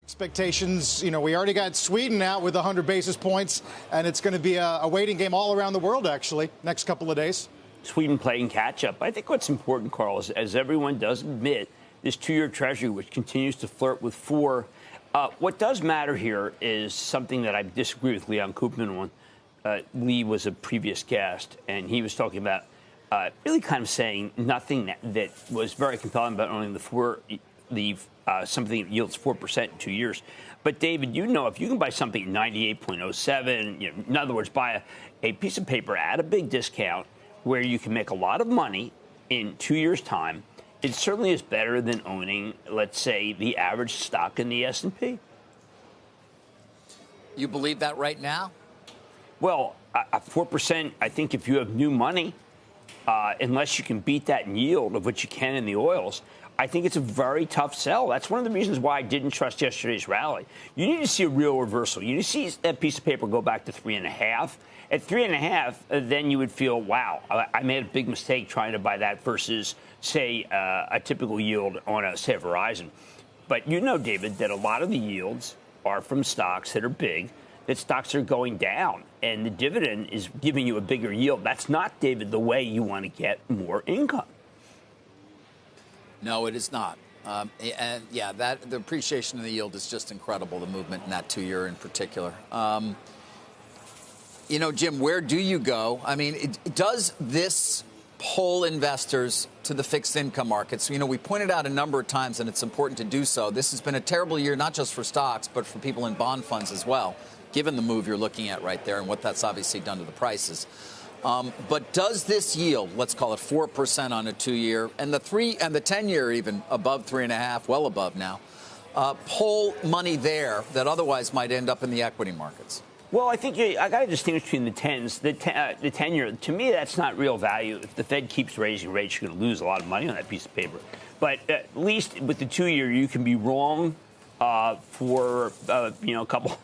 Expectations, we already got Sweden out with 100 basis points, and it's going to be a waiting game all around the world, actually, next couple of days. Sweden playing catch-up. I think what's important, Carl, is, as everyone does admit, this two-year Treasury, which continues to flirt with 4. What does matter here is something that I disagree with Leon Koopman on. Lee was a previous guest, and he was talking about really kind of saying nothing that was very compelling about owning something that yields 4% in 2 years. But, David, if you can buy something at 98.07, in other words, buy a piece of paper at a big discount where you can make a lot of money in 2 years' time, it certainly is better than owning, let's say, the average stock in the S&P. You believe that right now? Well, 4%, I think if you have new money, unless you can beat that in yield, of which you can in the oils, I think it's a very tough sell. That's one of the reasons why I didn't trust yesterday's rally. You need to see a real reversal. You need to see that piece of paper go back to 3.5. At 3.5, then you would feel, wow, I made a big mistake trying to buy that versus, say, a typical yield on, say, a Verizon. But David, that a lot of the yields are from stocks that are big, that stocks are going down, and the dividend is giving you a bigger yield. That's not, David, the way you want to get more income. No, it is not. And the appreciation of the yield is just incredible, the movement in that 2 year in particular. Jim, where do you go? I mean, does this pull investors to the fixed income markets? We pointed out a number of times, and it's important to do so. This has been a terrible year, not just for stocks, but for people in bond funds as well, given the move you're looking at right there and what that's obviously done to the prices. But does this yield, let's call it 4% on a 2 year, and the 3 and the 10 year even above 3.5, well above now, pull money there that otherwise might end up in the equity markets? Well, I think I got to distinguish between the 10s. The 10-year, to me, that's not real value. If the Fed keeps raising rates, you're going to lose a lot of money on that piece of paper. But at least with the 2 year, you can be wrong for a couple.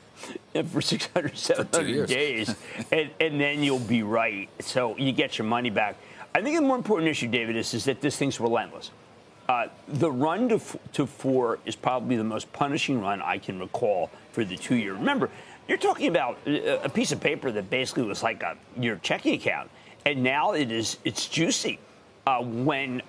For 600, 700 days, and then you'll be right. So you get your money back. I think the more important issue, David, is that this thing's relentless. The run to 4 is probably the most punishing run I can recall for the 2 year. Remember, you're talking about a piece of paper that basically was like your checking account, and now it's juicy. When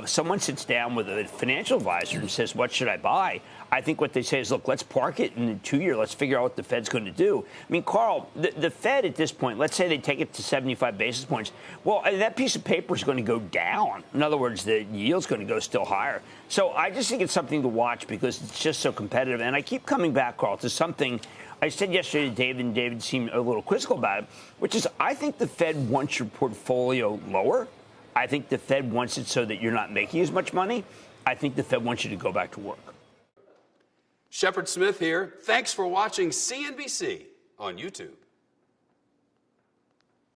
someone sits down with a financial advisor and says, what should I buy? I think what they say is, look, let's park it in the 2 year. Let's figure out what the Fed's going to do. I mean, Carl, the Fed at this point, let's say they take it to 75 basis points. Well, that piece of paper is going to go down. In other words, the yield's going to go still higher. So I just think it's something to watch because it's just so competitive. And I keep coming back, Carl, to something I said yesterday to David, and David seemed a little quizzical about it, which is I think the Fed wants your portfolio lower. I think the Fed wants it so that you're not making as much money. I think the Fed wants you to go back to work. Shepard Smith here. Thanks for watching CNBC on YouTube.